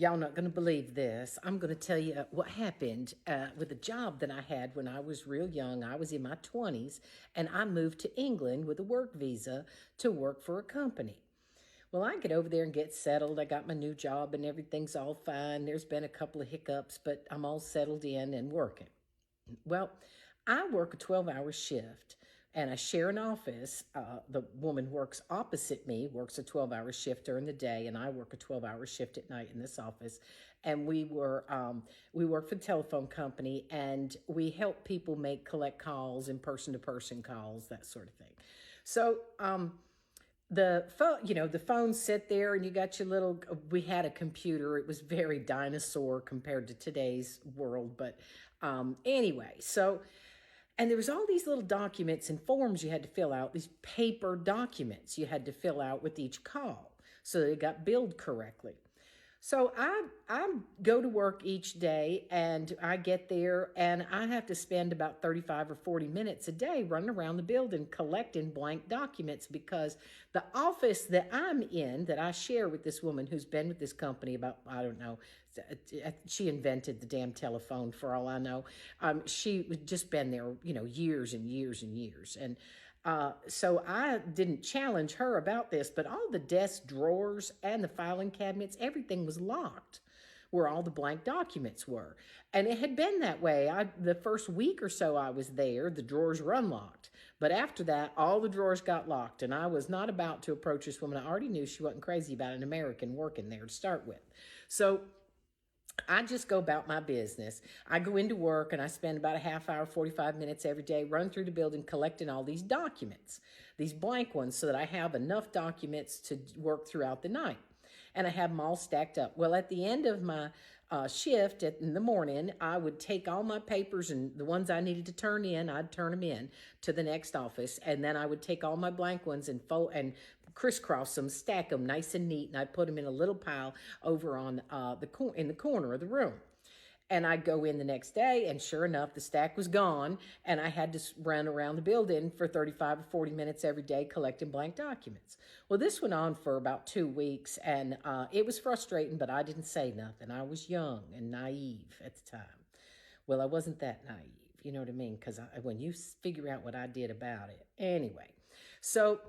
Y'all not going to believe this. I'm going to tell you what happened with a job that I had when I was real young. I was in my 20s and I moved to England with a work visa to work for a company. Well, I get over there and get settled. I got my new job and everything's all fine. There's been a couple of hiccups, but I'm all settled in and working. Well, I work a 12-hour shift and I share an office. The woman works opposite me, works a 12-hour shift during the day, and I work a 12-hour shift at night in this office. And we work for the telephone company, and we help people make collect calls and person-to-person calls, that sort of thing. So the phone, the phones sit there and you got your little, we had a computer. It was very dinosaur compared to today's world. But anyway, and there was all these little documents and forms you had to fill out, these paper documents you had to fill out with each call so they got billed correctly. So I go to work each day and I get there and I have to spend about 35 or 40 minutes a day running around the building collecting blank documents because the office that I'm in, that I share with this woman who's been with this company about, I don't know, she invented the damn telephone for all I know. She just been there, years and years and years. And so I didn't challenge her about this, but all the desk drawers and the filing cabinets, everything was locked where all the blank documents were. And it had been that way. The first week or so I was there, the drawers were unlocked. But after that, all the drawers got locked. And I was not about to approach this woman. I already knew she wasn't crazy about an American working there to start with. So I just go about my business. I go into work and I spend about a half hour, 45 minutes every day, run through the building, collecting all these documents, these blank ones, so that I have enough documents to work throughout the night. And I have them all stacked up. Well, at the end of my shift in the morning, I would take all my papers and the ones I needed to turn in, I'd turn them in to the next office. And then I would take all my blank ones and fold and crisscross them, stack them nice and neat. And I'd put them in a little pile over on in the corner of the room. And I'd go in the next day, and sure enough, the stack was gone, and I had to run around the building for 35 or 40 minutes every day collecting blank documents. Well, this went on for about 2 weeks, and it was frustrating, but I didn't say nothing. I was young and naive at the time. Well, I wasn't that naive, you know what I mean? Because when you figure out what I did about it. Anyway, so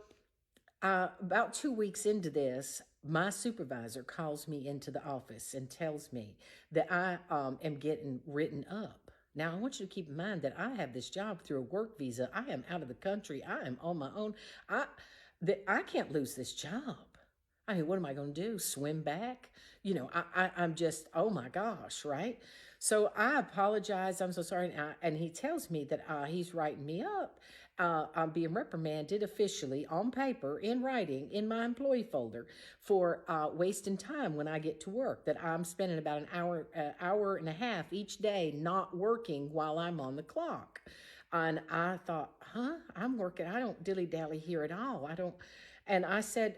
about 2 weeks into this, my supervisor calls me into the office and tells me that I am getting written up. Now, I want you to keep in mind that I have this job through a work visa. I am out of the country. I am on my own. I can't lose this job. I mean, what am I going to do? Swim back? I'm just, oh my gosh, right? So I apologize. I'm so sorry. And he tells me that he's writing me up. I'm being reprimanded officially on paper, in writing, in my employee folder for wasting time when I get to work, that I'm spending about an hour and a half each day not working while I'm on the clock. And I thought, I'm working. I don't dilly-dally here at all. I don't. And I said,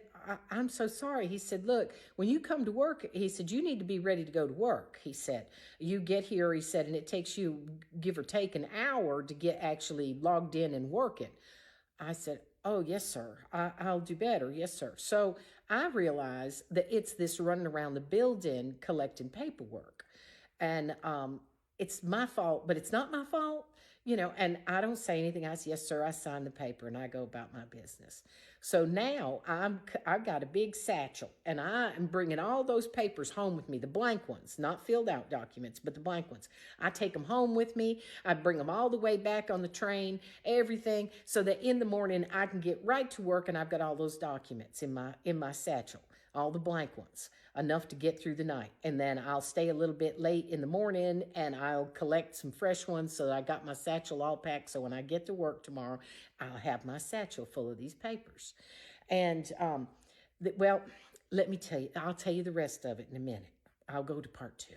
I'm so sorry. He said, look, when you come to work, he said, you need to be ready to go to work. He said, you get here, he said, and it takes you, give or take, an hour to get actually logged in and working. I said, oh, yes, sir. I'll do better. Yes, sir. So I realized that it's this running around the building collecting paperwork. And it's my fault, but it's not my fault, and I don't say anything. I say, yes, sir, I signed the paper and I go about my business. So now I've got a big satchel and I am bringing all those papers home with me, the blank ones, not filled out documents, but the blank ones. I take them home with me. I bring them all the way back on the train, everything, so that in the morning I can get right to work and I've got all those documents in my satchel, all the blank ones, enough to get through the night. And then I'll stay a little bit late in the morning and I'll collect some fresh ones so that I got my satchel all packed. So when I get to work tomorrow, I'll have my satchel full of these papers. And, well, let me tell you, I'll tell you the rest of it in a minute. I'll go to part 2.